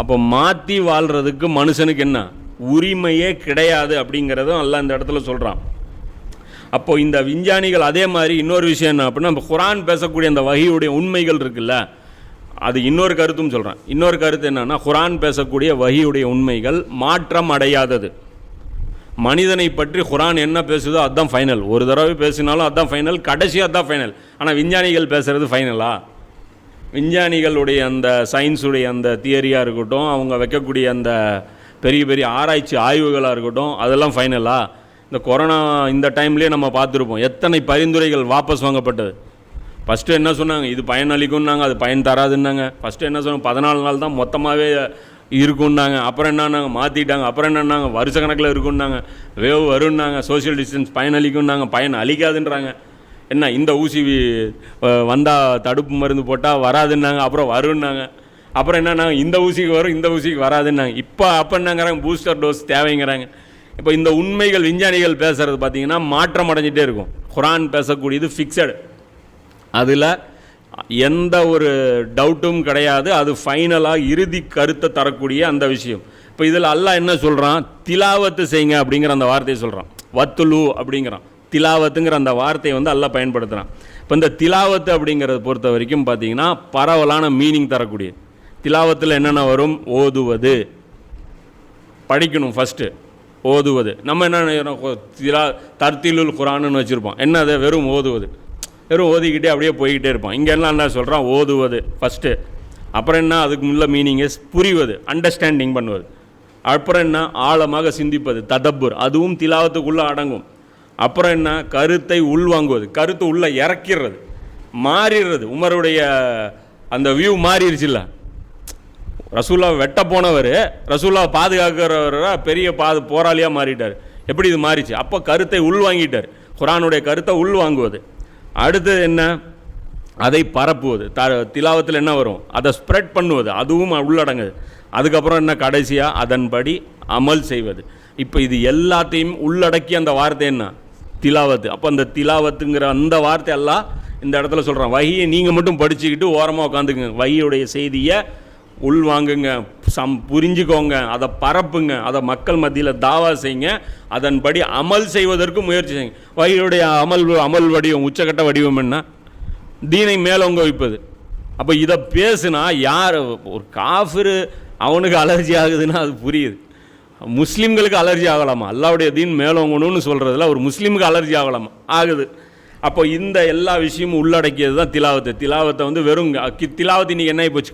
அப்போ மாற்றி வாழ்கிறதுக்கு மனுஷனுக்கு என்ன உரிமையே கிடையாது அப்படிங்கிறதும் எல்லாம் இந்த இடத்துல சொல்கிறான். அப்போ இந்த விஞ்ஞானிகள் அதே மாதிரி இன்னொரு விஷயம் என்ன அப்படின்னா, நம்ம குரான் பேசக்கூடிய அந்த வஹியுடைய உண்மைகள் இருக்குல்ல, அது இன்னொரு கருத்தும் சொல்கிறான். இன்னொரு கருத்து என்னன்னா, குரான் பேசக்கூடிய வஹியுடைய உண்மைகள் மாற்றம் அடையாதது. மனிதனை பற்றி குரான் என்ன பேசுதோ அதுதான் ஃபைனல். ஒரு தடவை பேசினாலும் அதுதான் ஃபைனல், கடைசியாக அதுதான் ஃபைனல். ஆனால் விஞ்ஞானிகள் பேசுகிறது ஃபைனலா? விஞ்ஞானிகளுடைய அந்த சயின்ஸுடைய அந்த தியரியாக இருக்கட்டும், அவங்க வைக்கக்கூடிய அந்த பெரிய பெரிய ஆராய்ச்சி ஆய்வுகளாக இருக்கட்டும், அதெல்லாம் ஃபைனலாக? இந்த கொரோனா இந்த டைம்லேயே நம்ம பார்த்துருப்போம், எத்தனை பரிந்துரைகள் வாபஸ் வாங்கப்பட்டது. ஃபஸ்ட்டு என்ன சொன்னாங்க, இது பயன் அளிக்கும்னாங்க, அது பயன் தராதுன்னாங்க. ஃபஸ்ட்டு என்ன சொன்னாங்க, 14 நாள் தான் மொத்தமாகவே இருக்குன்னாங்க. அப்புறம் என்னன்னாங்க, மாற்றிட்டாங்க. அப்புறம் என்னன்னாங்க, வருஷ கணக்கில் இருக்குன்னாங்க, வேவ் வருன்னாங்க, சோஷியல் டிஸ்டன்ஸ் பயன் அளிக்கும்னாங்க, பயன் அளிக்காதுன்றாங்க. என்ன இந்த ஊசி வந்தால் தடுப்பு மருந்து போட்டால் வராதுன்னாங்க, அப்புறம் வருன்னாங்க. அப்புறம் என்னன்னாங்க, இந்த ஊசிக்கு வரும், இந்த ஊசிக்கு வராதுன்னாங்க. அப்போ என்னங்கிறாங்க, பூஸ்டர் டோஸ் தேவைங்கிறாங்க. இப்போ இந்த உண்மைகள் விஞ்ஞானிகள் பேசுகிறது பார்த்திங்கன்னா மாற்றம் அடைஞ்சிட்டே இருக்கும். குரான் பேசக்கூடியது ஃபிக்ஸடு, அதில் எந்த ஒரு டவுட்டும் கிடையாது. அது ஃபைனலாக இறுதி கருத்தை தரக்கூடிய அந்த விஷயம். இப்போ இதில் அல்லாஹ் என்ன சொல்கிறான், திலாவத்து செய்யுங்க அப்படிங்கிற அந்த வார்த்தையை சொல்கிறான். வத்துலு அப்படிங்கிறான், திலாவத்துங்கிற அந்த வார்த்தையை அல்லாஹ் பயன்படுத்துகிறான். இப்போ இந்த திலாவத்து அப்படிங்கிறத பொறுத்த வரைக்கும் பார்த்திங்கன்னா பரவலான மீனிங் தரக்கூடிய. திலாவத்தில் என்னென்ன வரும், ஓதுவது, படிக்கணும் ஃபஸ்ட்டு, ஓதுவது. நம்ம என்ன தர்த்தீலுல் குரான்னு வச்சுருப்போம், என்ன அது, வெறும் ஓதுவது, வெறும் ஓதிக்கிட்டே அப்படியே போய்கிட்டே இருப்பான். இங்கெல்லாம் என்ன சொல்கிறான், ஓதுவது ஃபஸ்ட்டு. அப்புறம் என்ன, அதுக்கு உள்ள மீனிங்கு புரிவது, அண்டர்ஸ்டாண்டிங் பண்ணுவது. அப்புறம் என்ன, ஆழமாக சிந்திப்பது, ததப்புர், அதுவும் திலாவத்துக்குள்ளே அடங்கும். அப்புறம் என்ன, கருத்தை உள்வாங்குவது, கருத்து உள்ளே இறக்கிறது, மாறிடுறது. உமருடைய அந்த வியூ மாறிடுச்சுல்ல. ரசூல்லா வெட்ட போனவர் ரசூல்லா பாதுகாக்கிறவராக பெரிய போராளியாக மாறிட்டார். எப்படி இது மாறிச்சு? அப்போ கருத்தை உள்வாங்கிட்டார், குரானுடைய கருத்தை உள்வாங்குவது. அடுத்தது என்ன, அதை பரப்புவது. திலாவத்தில் என்ன வரும், அதை ஸ்ப்ரெட் பண்ணுவது, அதுவும் உள்ளடங்குது. அதுக்கப்புறம் என்ன, கடைசியாக அதன்படி அமல் செய்வது. இப்போ இது எல்லாத்தையும் உள்ளடக்கி அந்த வார்த்தை என்ன, திலாவத்து. அப்போ அந்த திலாவத்துங்கிற அந்த வார்த்தை எல்லாம் இந்த இடத்துல சொல்கிறான். வஹியை நீங்கள் மட்டும் படிச்சுக்கிட்டு ஓரமாக உட்காந்துக்குங்க, வஹியுடைய செய்தியை உள்வாங்குங்க, புரிஞ்சுக்கோங்க, அதை பரப்புங்க, அதை மக்கள் மத்தியில் தாவா செய்யுங்க, அதன்படி அமல் செய்வதற்கு முயற்சி செய்யுங்க. வஹியுடைய அமல் வடிவம், உச்சக்கட்ட வடிவம் என்ன, தீனை மேலோங்க வைப்பது. அப்போ இதை பேசுனா யார், ஒரு காஃபிரு அவனுக்கு அலர்ஜி ஆகுதுன்னா அது புரியுது. முஸ்லீம்களுக்கு அலர்ஜி ஆகலாமா? அல்லாவுடைய தீன் மேலோங்கணும்னு சொல்கிறதுல ஒரு முஸ்லீமுக்கு அலர்ஜி ஆகலாமா? ஆகுது. அப்போ இந்த எல்லா விஷயமும் உள்ளடக்கியது தான் திலாவத்து. திலாவத்தை வெறும் திலாவத்து இன்றைக்கி என்ன போச்சு,